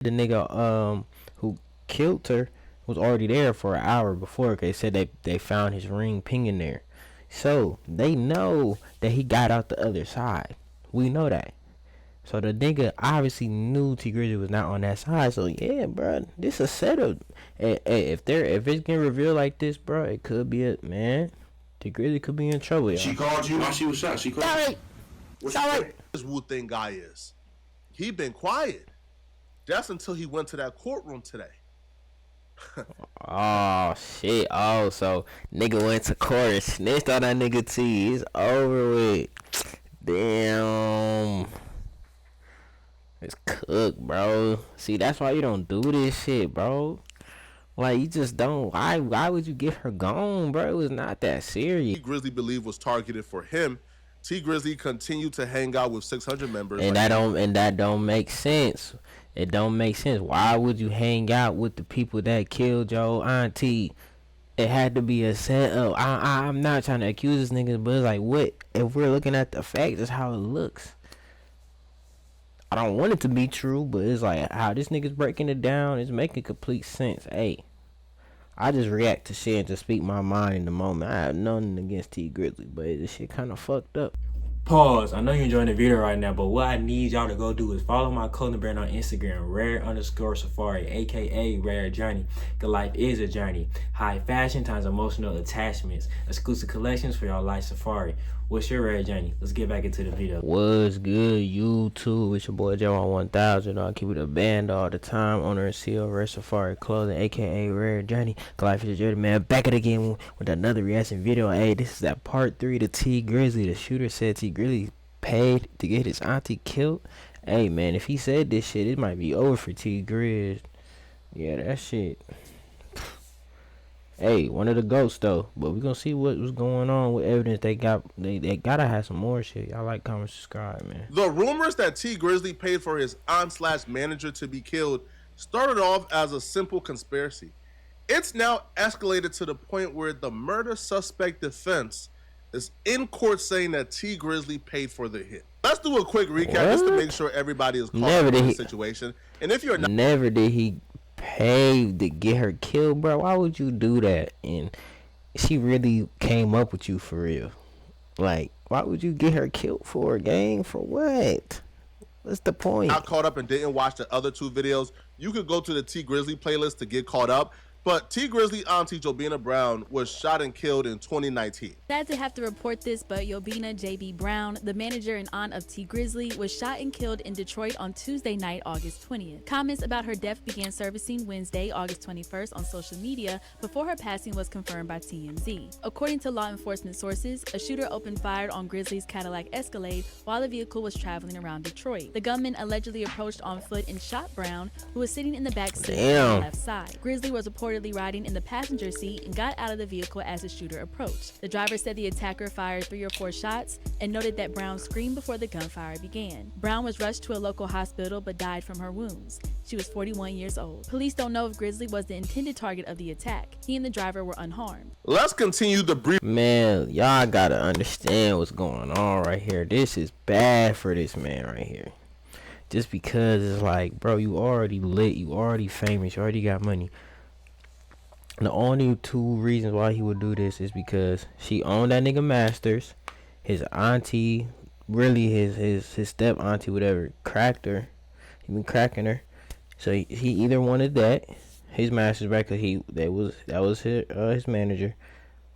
The nigga who killed her was already there for an hour before. They said they found his ring pinging there, so they know that he got out the other side. We know that. So the nigga obviously knew Tee Grizzley was not on that side. So yeah, bro, this a setup. If it's getting revealed like this, bro, it could be a man. Tee Grizzley could be in trouble, y'all. She called you while she was shot. She called you. What's right. This Wu thing guy is. He been quiet. That's until he went to that courtroom today. Oh shit. Oh, so nigga went to court and snitched on that nigga T. It's over with. Damn. It's cooked, bro. See, that's why you don't do this shit, bro. Like, you just don't. Why would you get her gone, bro? It was not that serious. Tee Grizzley believed was targeted for him. Tee Grizzley continued to hang out with 600 members. And that don't make sense. It don't make sense. Why would you hang out with the people that killed your auntie? It had to be a setup. I'm not trying to accuse this nigga, but it's like, what? If we're looking at the facts, that's how it looks. I don't want it to be true, but it's like how this nigga's breaking it down. It's making complete sense. Hey, I just react to shit and just speak my mind in the moment. I have nothing against Tee Grizzley, but this shit kind of fucked up. Pause. I know you're enjoying the video right now, but what I need y'all to go do is follow my clothing brand on Instagram, rare_safari, aka Rare Journey. The life is a journey. High fashion times emotional attachments. Exclusive collections for y'all life safari. What's your Rare Journey? Let's get back into the video. What's good, YouTube? It's your boy JUAN1000. I keep it a band all the time. Owner and CEO of Rare Safari Clothing, aka Rare Journey. The life is a journey, man. Back at it again with another reaction video. Hey, this is that part 3 to Tee Grizzley. The shooter said Tee Grizzley paid to get his auntie killed. Hey, man, if he said this shit, it might be over for Tee Grizzley. Yeah, that shit. Hey, one of the goats though, but we gonna see what was going on with evidence they got. They gotta have some more shit. Y'all like, comment, subscribe, man. The rumors that Tee Grizzley paid for his aunt/manager to be killed started off as a simple conspiracy. It's now escalated to the point where the murder suspect defense is in court saying that Tee Grizzley paid for the hit. Let's do a quick recap just to make sure everybody is caught up in the situation. And if you're not, never did he pay to get her killed, bro. Why would you do that? And she really came up with you for real. Like, why would you get her killed for, gang? For what? What's the point? Not caught up and didn't watch the other 2 videos, you could go to the Tee Grizzley playlist to get caught up. But Tee Grizzley auntie Yobina Brown was shot and killed in 2019. Sad to have to report this, but Yobina J.B. Brown, the manager and aunt of Tee Grizzley, was shot and killed in Detroit on Tuesday night, August 20th. Comments about her death began surfacing Wednesday, August 21st on social media before her passing was confirmed by TMZ. According to law enforcement sources, a shooter opened fire on Grizzly's Cadillac Escalade while the vehicle was traveling around Detroit. The gunman allegedly approached on foot and shot Brown, who was sitting in the back seat on the left side. Grizzley was reportedly riding in the passenger seat and got out of the vehicle as the shooter approached. The driver said the attacker fired 3 or 4 shots and noted that Brown screamed before the gunfire began. Brown was rushed to a local hospital but died from her wounds. She was 41 years old. Police don't know if Grizzley was the intended target of the attack. He and the driver were unharmed. Let's continue the brief. Man, y'all gotta understand what's going on right here. This is bad for this man right here. Just because it's like, bro, you already lit, you already famous, you already got money. The only 2 reasons why he would do this is because she owned that nigga Masters. His auntie, really his step auntie, whatever, cracked her. He been cracking her. So he either wanted that, his Masters back, cause that was his manager,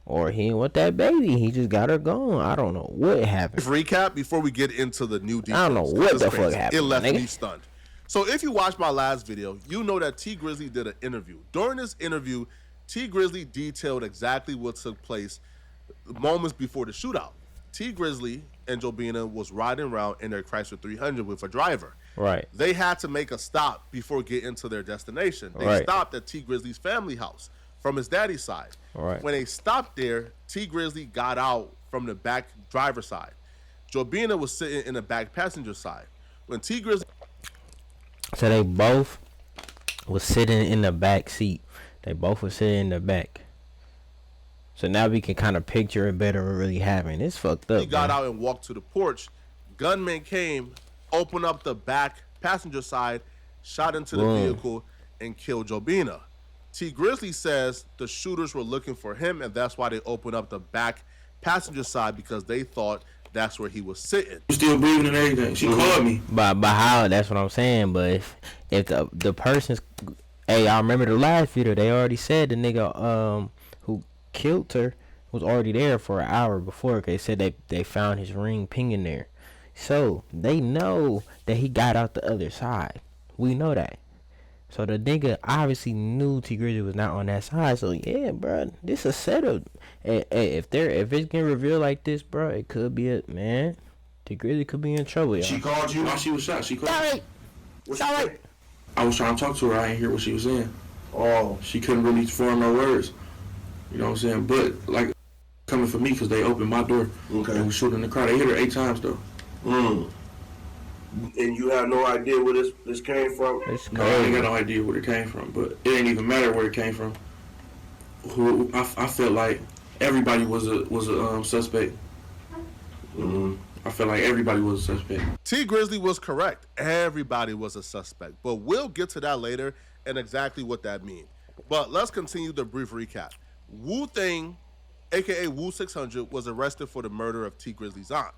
or he didn't want that baby. He just got her gone. I don't know what happened. Recap before we get into the new details. I don't know what the fuck happened. It left me stunned. So if you watched my last video, you know that Tee Grizzley did an interview. During this interview, Tee Grizzley detailed exactly what took place moments before the shootout. Tee Grizzley and Yobina was riding around in their Chrysler 300 with a driver. Right. They had to make a stop before getting to their destination. They stopped at Tee Grizzley's family house from his daddy's side. Right. When they stopped there, Tee Grizzley got out from the back driver's side. Yobina was sitting in the back passenger side. When Tee Grizzley... So they both was sitting in the back seat. They both were sitting in the back. So now we can kind of picture it better what really happened. It's fucked up. He got out and walked to the porch. Gunman came, opened up the back passenger side, shot into the vehicle, and killed Jobina. Tee Grizzley says the shooters were looking for him, and that's why they opened up the back passenger side, because they thought that's where he was sitting. Still breathing and everything. She called me. But how? That's what I'm saying. But if the person's, hey, I remember the last video. They already said the nigga who killed her was already there for an hour before. They said they found his ring pinging there, so they know that he got out the other side. We know that. So the nigga obviously knew Tee Grizzley was not on that side. So yeah, bro, this a setup. Hey, if it's getting revealed like this, bro, it could be a man. Tee Grizzley could be in trouble, y'all. She called you while she was shot. She called. Sorry. Sorry. I was trying to talk to her. I didn't hear what she was saying. Oh, she couldn't really form no words. You know what I'm saying? But like coming for me because they opened my door. Okay. And was shooting the car. They hit her 8 times though. And you have no idea where this came from? No, I ain't got no idea where it came from, but it ain't even matter where it came from. I felt like everybody was a suspect. I felt like everybody was a suspect. Tee Grizzley was correct. Everybody was a suspect, but we'll get to that later and exactly what that means. But let's continue the brief recap. Wu Thing, aka Wu 600, was arrested for the murder of Tee Grizzley's aunt.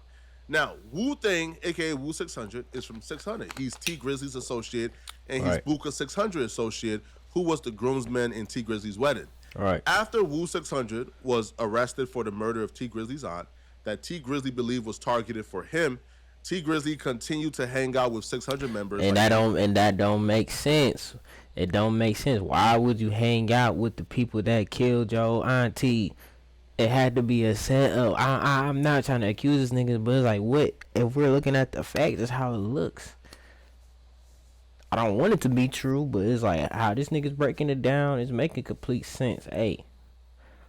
Now, Wu Thing, aka Wu 600, is from 600. He's Tee Grizzley's associate, and he's Buka 600 associate, who was the groomsman in Tee Grizzley's wedding. Right. After Wu 600 was arrested for the murder of Tee Grizzley's aunt, that Tee Grizzley believed was targeted for him, Tee Grizzley continued to hang out with 600 members. And that don't make sense. It don't make sense. Why would you hang out with the people that killed your auntie? It had to be a setup. I'm not trying to accuse this nigga, but it's like, what? If we're looking at the facts, that's how it looks. I don't want it to be true, but it's like how this nigga's breaking it down is making complete sense. Hey,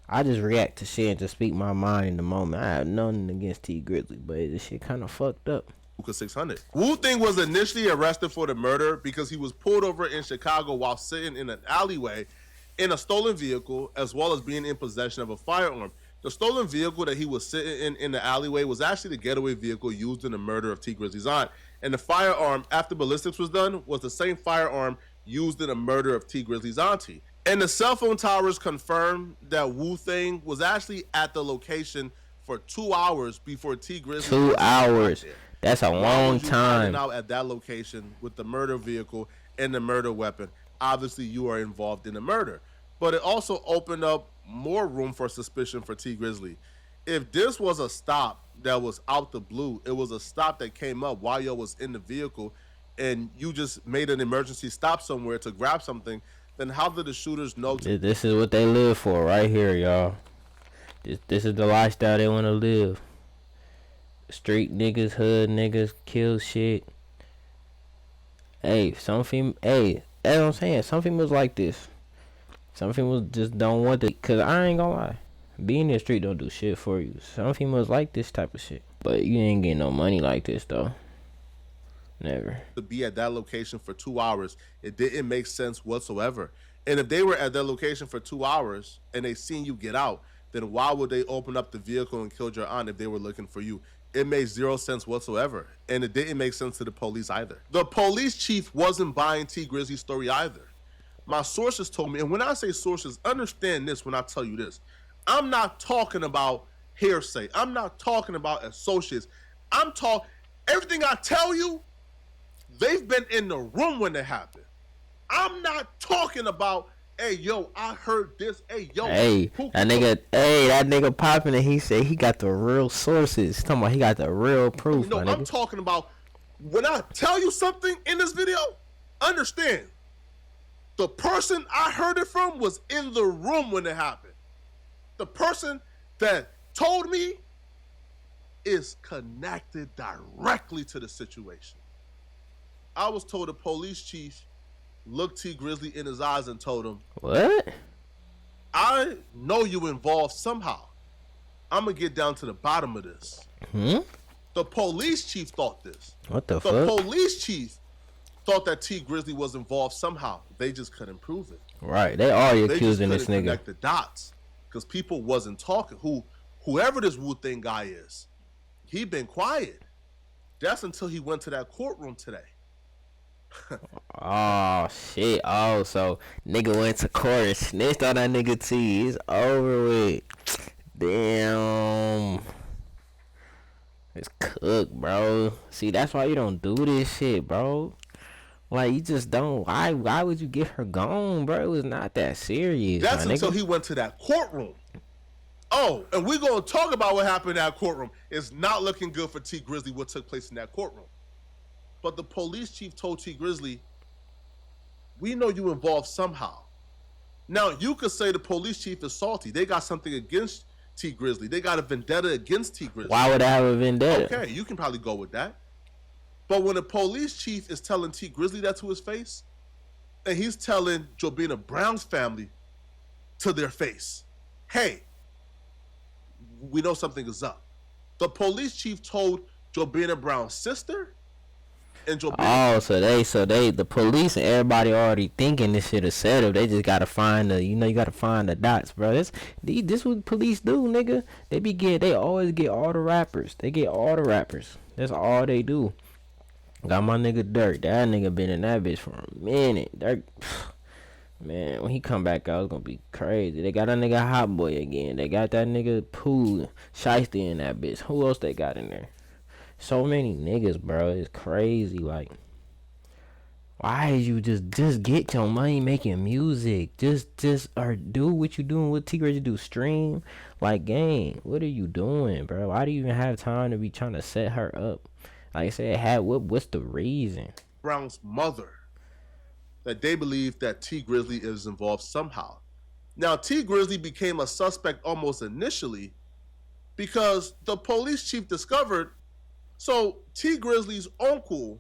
I just react to shit and just speak my mind in the moment. I have nothing against Tee Grizzley, but this shit kind of fucked up. 600. Wu Thing was initially arrested for the murder because he was pulled over in Chicago while sitting in an alleyway in a stolen vehicle, as well as being in possession of a firearm. The stolen vehicle that he was sitting in the alleyway was actually the getaway vehicle used in the murder of Tee Grizzley's aunt. And the firearm, after ballistics was done, was the same firearm used in the murder of Tee Grizzley's auntie. And the cell phone towers confirmed that Wu Thing was actually at the location for 2 hours before Tee Grizzley. 2 hours. That's a long time. Out at that location with the murder vehicle and the murder weapon. Obviously, you are involved in the murder. But it also opened up more room for suspicion for Tee Grizzley. If this was a stop that was out the blue, it was a stop that came up while y'all was in the vehicle, and you just made an emergency stop somewhere to grab something, then how did the shooters know? This is what they live for right here, y'all. This is the lifestyle they want to live. Street niggas, hood niggas, kill shit. Hey, that's what I'm saying. Some females like this. Some females just don't want it. Cause I ain't gonna lie, being in the street don't do shit for you. Some females like this type of shit. But you ain't getting no money like this though. Never. To be at that location for 2 hours, it didn't make sense whatsoever. And if they were at that location for 2 hours and they seen you get out, then why would they open up the vehicle and kill your aunt if they were looking for you? It made zero sense whatsoever. And it didn't make sense to the police either. The police chief wasn't buying Tee Grizzley's story either. My sources told me, and when I say sources, understand this when I tell you this. I'm not talking about hearsay. I'm not talking about associates. Everything I tell you, they've been in the room when it happened. I'm not talking about, hey, yo, I heard this. Hey, yo. Hey, that nigga popping and he said he got the real sources. Talking about he got the real proof. No, I'm talking about when I tell you something in this video, understand. The person I heard it from was in the room when it happened. The person that told me is connected directly to the situation. I was told the police chief looked Tee Grizzley in his eyes and told him, what? I know you involved somehow. I'm going to get down to the bottom of this. The police chief thought this. What the fuck? The police chief thought that Tee Grizzley was involved somehow. They just couldn't prove it. Right. They are accusing this nigga. Connect the dots because people wasn't talking. Whoever this Wu Thing guy is, he been quiet. That's until he went to that courtroom today. Oh shit. Oh, so nigga went to court and snitched on that nigga T. It's over with. Damn. It's cooked, bro. See, that's why you don't do this shit, bro. Like, you just don't. Why would you get her gone, bro? It was not that serious. That's my until nigga. he went to that courtroom. Oh, and we're going to talk about what happened in that courtroom. It's not looking good for Tee Grizzley, what took place in that courtroom. But the police chief told Tee Grizzley, we know you involved somehow. Now, you could say the police chief is salty. They got something against Tee Grizzley. They got a vendetta against Tee Grizzley. Why would I have a vendetta? Okay, you can probably go with that. But when the police chief is telling Tee Grizzley that to his face, and he's telling Jobina Brown's family to their face, hey, we know something is up. The police chief told Jobina Brown's sister and Jobina. Oh, so they, the police and everybody already thinking this shit is set up. They just gotta find the, you gotta find the dots, bro. This what police do, nigga. They always get all the rappers. They get all the rappers. That's all they do. Got my nigga Dirk. That nigga been in that bitch for a minute. Dirk, man, when he come back out, it's gonna be crazy. They got that nigga Hot Boy again. They got that nigga Pooh Shiesty in that bitch. Who else they got in there? So many niggas, bro. It's crazy. Like, why is you just get your money making music? Or do what you doing with Tee Grizzley. Do stream. Like, gang, what are you doing, bro? Why do you even have time to be trying to set her up? Like I said, what's the reason? Brown's mother, that they believe that Tee Grizzley is involved somehow. Now, Tee Grizzley became a suspect almost initially because the police chief discovered, so Tee Grizzley's uncle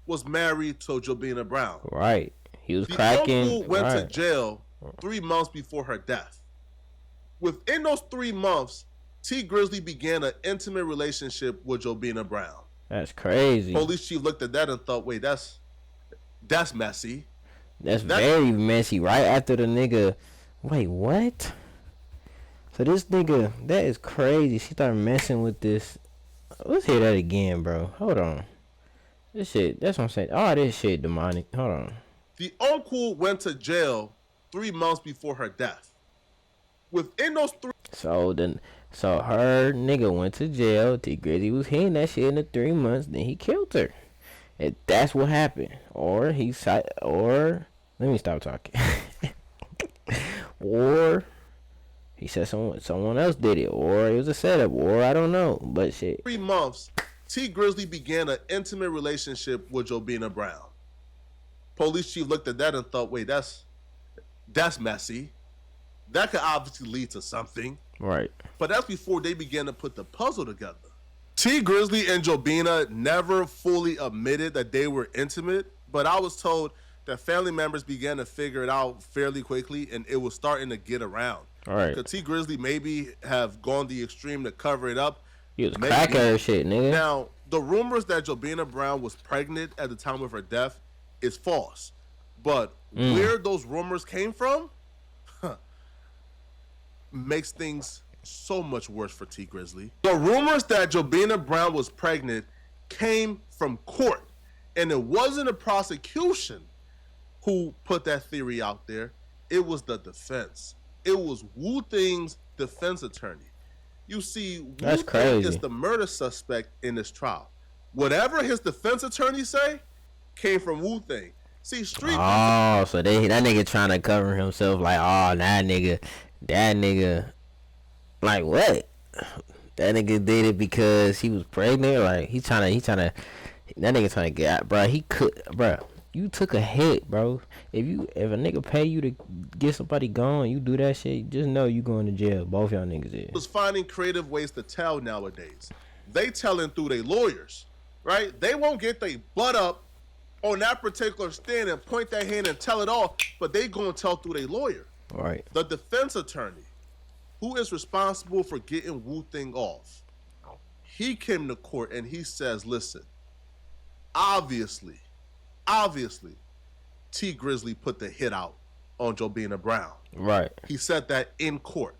was married to Jobina Brown. Right. He was the cracking. Uncle went right. to jail 3 months before her death. Within those 3 months, Tee Grizzley began an intimate relationship with Jobina Brown. That's crazy. Police chief looked at that and thought, wait, that's messy. That's very messy. Right after the nigga, wait, what? So this nigga, that is crazy. She started messing with this. Let's hear that again, bro. Hold on. This shit, that's what I'm saying. Oh, this shit demonic. Hold on. The uncle went to jail 3 months before her death. Within those 3... So her nigga went to jail. Tee Grizzley was hitting that shit in the 3 months. Then he killed her. That's what happened. Or let me stop talking. Or he said someone else did it. Or it was a setup. Or I don't know. But shit. 3 months, Tee Grizzley began an intimate relationship with Jobina Brown. Police chief looked at that and thought, wait, that's messy. That could obviously lead to something. Right. But that's before they began to put the puzzle together. Tee Grizzley and Jobina never fully admitted that they were intimate, but I was told that family members began to figure it out fairly quickly, and it was starting to get around. All right. Because Tee Grizzley maybe have gone the extreme to cover it up. He was cracking her shit, nigga. Now, the rumors that Jobina Brown was pregnant at the time of her death is false. But where those rumors came from makes things so much worse for Tee Grizzley. The rumors that Jobina Brown was pregnant came from court, and it wasn't a prosecution who put that theory out there. It was the defense. It was Wu Thing's defense attorney. You see, Wu Thing is the murder suspect in this trial. Whatever his defense attorney say came from Wu Thing. See, street. Oh, so that nigga trying to cover himself like, oh, that nigga, like what? That nigga did it because he was pregnant. Like he trying to, that nigga trying to get out, bro. He could, bro. You took a hit, bro. If a nigga pay you to get somebody gone, you do that shit, just know you going to jail. Both y'all niggas is. Was finding creative ways to tell nowadays. They telling through their lawyers, right? They won't get their butt up on that particular stand and point their hand and tell it all, but they gonna tell through their lawyer. Right. The defense attorney, who is responsible for getting Wu Thing off, he came to court and he says, listen, obviously, Tee Grizzley put the hit out on Jobina Brown. Right. He said that in court.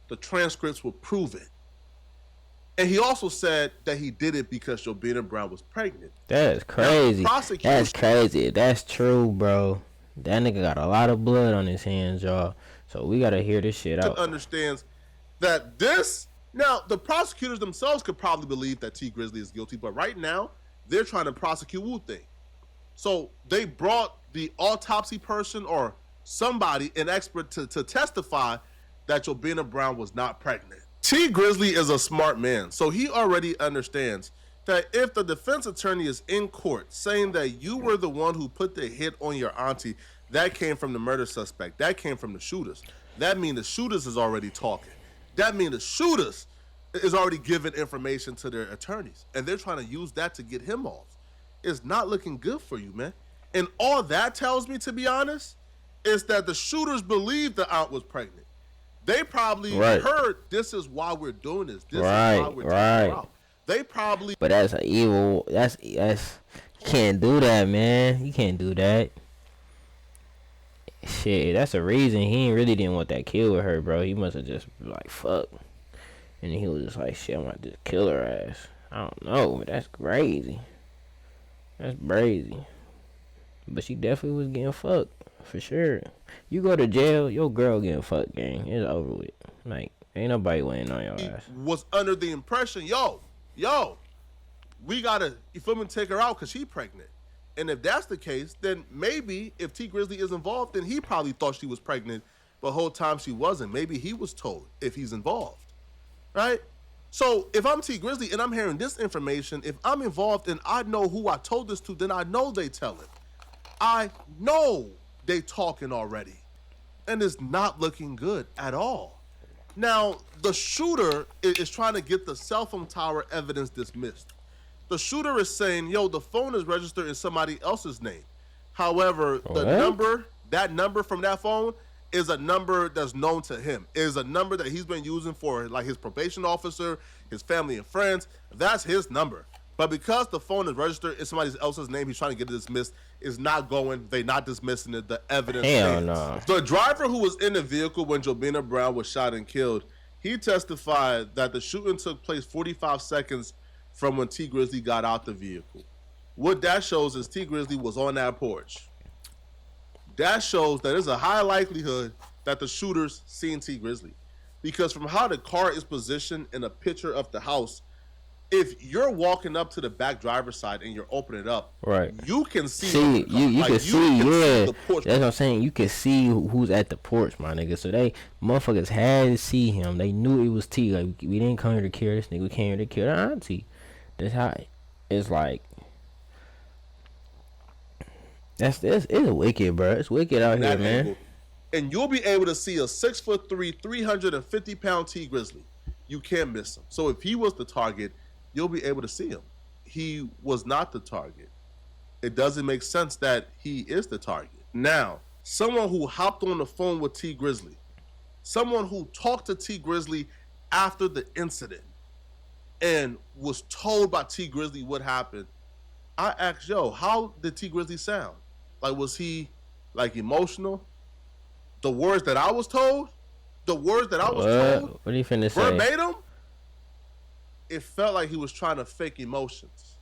The transcripts will prove it. And he also said that he did it because Jobina Brown was pregnant. That's crazy. That's crazy. That's true, bro. That nigga got a lot of blood on his hands, y'all. So we gotta hear this shit out. Understands that this now the prosecutors themselves could probably believe that Tee Grizzley is guilty, but right now they're trying to prosecute Wu Thing. So they brought the autopsy person or somebody, an expert, to testify that Jobina Brown was not pregnant. Tee Grizzley is a smart man, so he already understands that if the defense attorney is in court saying that you were the one who put the hit on your auntie, that came from the murder suspect, that came from the shooters. That means the shooters is already talking. That means the shooters is already giving information to their attorneys, and they're trying to use that to get him off. It's not looking good for you, man. And all that tells me, to be honest, is that the shooters believe the aunt was pregnant. They probably heard, this is why we're doing this. This is why we're taking her out. They probably... But that's an evil... That's... You can't do that, man. You can't do that. Shit, that's a reason he really didn't want that kill with her, bro. He must have just been like, fuck. And he was just like, shit, I'm about to kill her ass. I don't know, but that's crazy. That's crazy. But she definitely was getting fucked, for sure. You go to jail, your girl getting fucked, gang. It's over with. Like, ain't nobody waiting on your ass. Was under the impression, yo, we gotta, you feel me, take her out because she pregnant. And if that's the case, then maybe if Tee Grizzley is involved, then he probably thought she was pregnant the whole time she wasn't. Maybe he was told if he's involved, right? So if I'm Tee Grizzley and I'm hearing this information, if I'm involved and I know who I told this to, then I know they tell it. I know they talking already. And it's not looking good at all. Now, the shooter is trying to get the cell phone tower evidence dismissed. The shooter is saying, yo, the phone is registered in somebody else's name. However, that number from that phone is a number that's known to him. It is a number that he's been using for like his probation officer, his family and friends. That's his number. But because the phone is registered in somebody else's name, he's trying to get it dismissed. It's not going. They're not dismissing it. The evidence. Hell no. The driver who was in the vehicle when Jobina Brown was shot and killed, he testified that the shooting took place 45 seconds from when Tee Grizzley got out the vehicle. What that shows is Tee Grizzley was on that porch. That shows that there's a high likelihood that the shooters seen Tee Grizzley. Because from how the car is positioned in a picture of the house, if you're walking up to the back driver's side and you're opening it up, right, you can see you can see the porch. That's what I'm saying. You can see who's at the porch, my nigga. So they motherfuckers had to see him. They knew it was T. Like, we didn't come here to kill this nigga. We came here to kill the auntie. That's how it's like. It's wicked, bro. It's wicked out here, man. Angle. And you'll be able to see a 6'3", 350-pound Tee Grizzley. You can't miss him. So if he was the target, you'll be able to see him. He was not the target. It doesn't make sense that he is the target. Now, someone who hopped on the phone with Tee Grizzley, someone who talked to Tee Grizzley after the incident and was told by Tee Grizzley what happened, I asked, yo, how did Tee Grizzley sound? Like, was he, like, emotional? The words that I was told? What are you finna say? Verbatim? It felt like he was trying to fake emotions.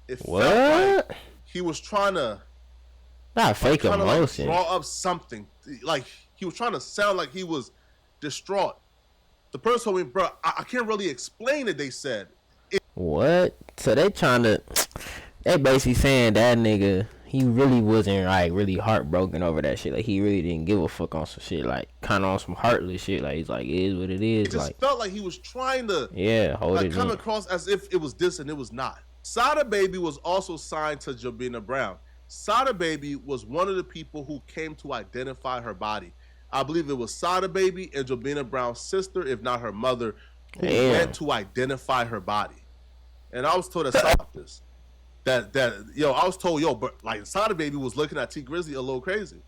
It felt like he was trying to... Not fake emotions. Like, draw up something. Like, he was trying to sound like he was distraught. The person told me, bro, I can't really explain it, they said. What? So they trying to... They basically saying that nigga, he really wasn't like really heartbroken over that shit. Like, he really didn't give a fuck on some shit. Like, kind of on some heartless shit. Like, he's like, it is what it is. It just like, felt like he was trying to hold it come across as if it was this and it was not. Sada Baby was also signed to Jobina Brown. Sada Baby was one of the people who came to identify her body. I believe it was Sada Baby and Jobina Brown's sister, if not her mother, who went to identify her body. And I was told that this. I was told, but like Sada Baby was looking at Tee Grizzley a little crazy.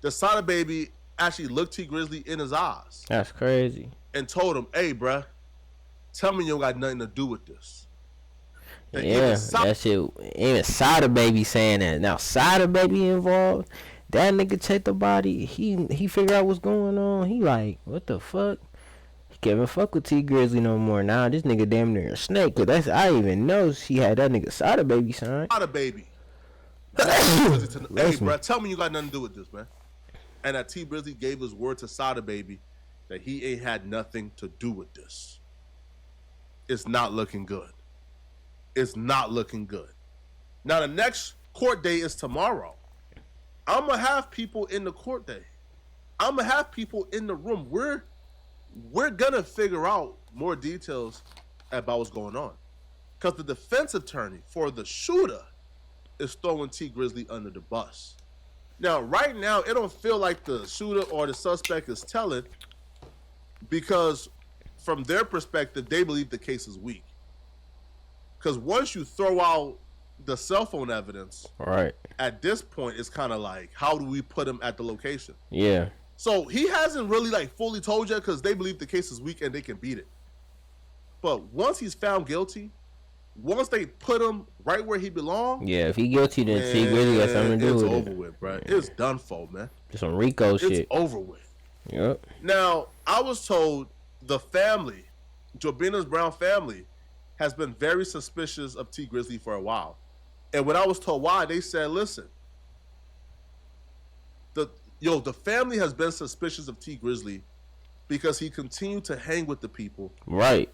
The Sada Baby actually looked Tee Grizzley in his eyes. That's crazy. And told him, hey, bruh, tell me you don't got nothing to do with this. And that shit. Even Sada Baby saying that. Now Sada Baby involved. That nigga checked the body. He figured out what's going on. He like, what the fuck? Kevin fuck with Tee Grizzley no more. Now this nigga damn near a snake. Cause that's I even know she had that nigga Sada baby son. Sada baby. Hey, bro, tell me you got nothing to do with this, man. And that Tee Grizzley gave his word to Sada baby that he ain't had nothing to do with this. It's not looking good. It's not looking good. Now the next court day is tomorrow. I'm gonna have people in the court day. I'm gonna have people in the room. We're gonna figure out more details about what's going on, because the defense attorney for the shooter is throwing Tee Grizzley under the bus. Now, right now, it don't feel like the shooter or the suspect is telling, because from their perspective, they believe the case is weak. Because once you throw out the cell phone evidence, right, at this point, it's kind of like, how do we put him at the location? Yeah. So he hasn't really like fully told yet, because they believe the case is weak and they can beat it. But once he's found guilty, once they put him right where he belongs, yeah, if he guilty, then Tee Grizzley got something to do with it. It's over with, bro. It's done for, man. Just some Rico shit. It's over with. Yep. Now, I was told the family, Jobina's Brown family, has been very suspicious of Tee Grizzley for a while. And when I was told why, they said, listen, the family has been suspicious of Tee Grizzley because he continued to hang with the people. Right.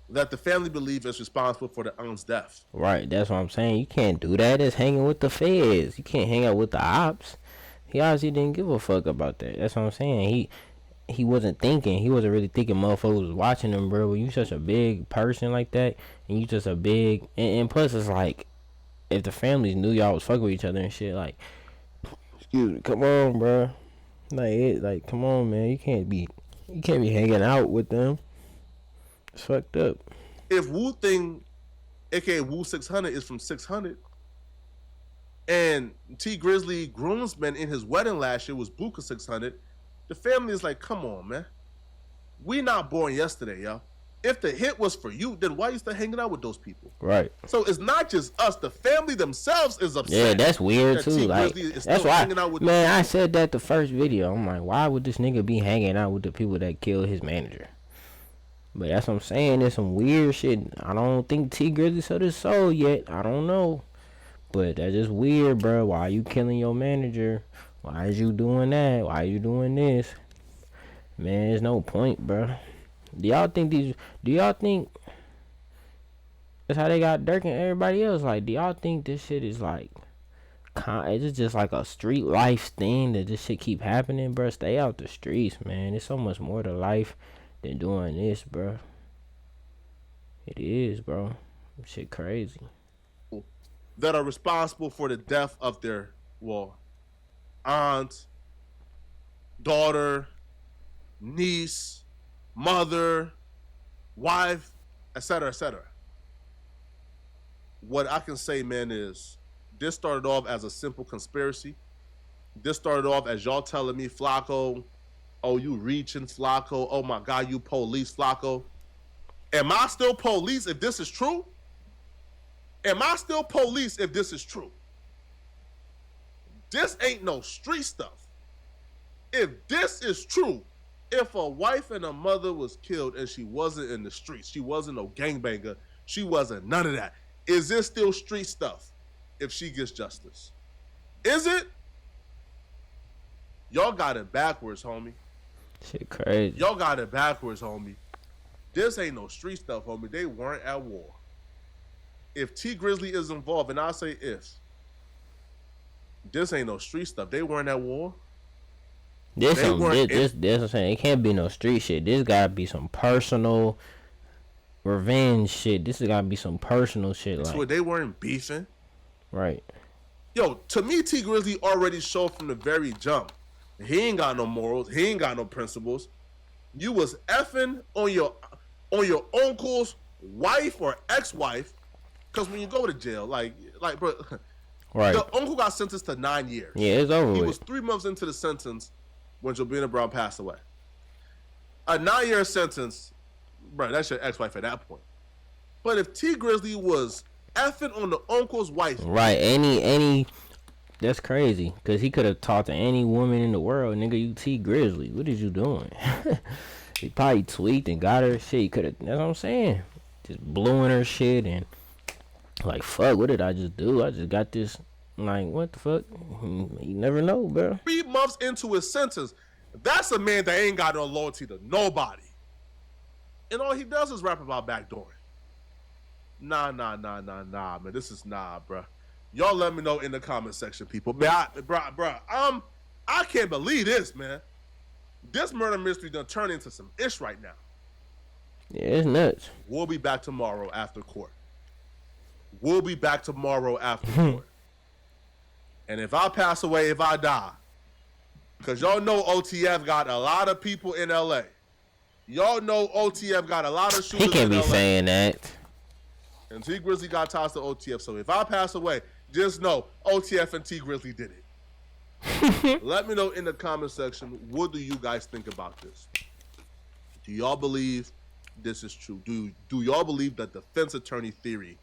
That the family believe is responsible for the aunt's death. Right, that's what I'm saying. You can't do that. It's hanging with the feds. You can't hang out with the ops. He obviously didn't give a fuck about that. That's what I'm saying. He wasn't thinking. He wasn't really thinking motherfuckers was watching him, bro. When you such a big person like that, and you just a big... And plus, it's like, if the families knew y'all was fucking with each other and shit, like, excuse me, come on, bro. Like, come on, man. You can't be hanging out with them. It's fucked up. If Wu Thing, aka Wu 600, is from 600, and Tee Grizzley groomsman in his wedding last year was Buka 600, the family is like, come on, man. We not born yesterday, yo. If the hit was for you, then why you still hanging out with those people? Right. So it's not just us. The family themselves is upset. Yeah, that's weird too. Like, that's why, man, I said that the first video. I'm like, why would this nigga be hanging out with the people that killed his manager? But that's what I'm saying. There's some weird shit. I don't think Tee Grizzley sold his soul yet. I don't know. But that's just weird, bro. Why are you killing your manager? Why is you doing that? Why are you doing this? Man, there's no point, bro. Do y'all think that's how they got Dirk and everybody else? Like, do y'all think this shit is like, is it just like a street life thing that this shit keep happening, bro? Stay out the streets, man. There's so much more to life than doing this, bro. It is, bro. Shit crazy. That are responsible for the death of their, aunt, daughter, niece, mother, wife, etc., etc. What I can say, man, is this started off as a simple conspiracy. This started off as y'all telling me, Flacco, oh, you reaching, Flacco. Oh, my God, you police, Flacco. Am I still police if this is true? Am I still police if this is true? This ain't no street stuff. If this is true, if a wife and a mother was killed and she wasn't in the streets, she wasn't no gangbanger, she wasn't none of that, is this still street stuff if she gets justice? Is it? Y'all got it backwards, homie. Shit crazy. Y'all got it backwards, homie. This ain't no street stuff, homie. They weren't at war. If Tee Grizzley is involved, and I say if, this ain't no street stuff. They weren't at war. This what I'm saying. It can't be no street shit. This gotta be some personal revenge shit. This has gotta be some personal shit. So they weren't beefing. Right. Yo, to me, Tee Grizzley already showed from the very jump. He ain't got no morals. He ain't got no principles. You was effing on your uncle's wife or ex-wife, because when you go to jail, like, bro, right. The uncle got sentenced to 9 years. Yeah, it's over. He was 3 months into the sentence when Jobina Brown passed away. A 9-year sentence, bro, that's your ex-wife at that point. But if Tee Grizzley was effing on the uncle's wife, right? Any. That's crazy, because he could have talked to any woman in the world. Nigga, you Tee Grizzley. What is you doing? He probably tweaked and got her shit. He could have. That's what I'm saying. Just blew in her shit and like, fuck. What did I just do? I just got this. Like, what the fuck? You never know, bro. 3 months into his sentence, that's a man that ain't got no loyalty to nobody. And all he does is rap about backdooring. Nah, man. This is bro. Y'all let me know in the comment section, people. Man, I can't believe this, man. This murder mystery done turned into some ish right now. Yeah, it's nuts. We'll be back tomorrow after court. And if I pass away, if I die, because y'all know OTF got a lot of people in LA. Y'all know OTF got a lot of shooters in LA. He can't be saying that. And Tee Grizzley got ties to OTF. So if I pass away, just know OTF and Tee Grizzley did it. Let me know in the comment section, what do you guys think about this? Do y'all believe this is true? Do y'all believe that defense attorney theory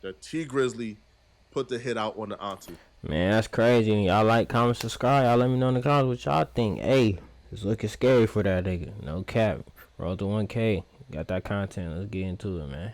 that Tee Grizzley put the hit out on the auntie? Man, that's crazy. Y'all like, comment, subscribe. Y'all let me know in the comments what y'all think. Hey, it's looking scary for that nigga. No cap. Roll to 1K. Got that content. Let's get into it, man.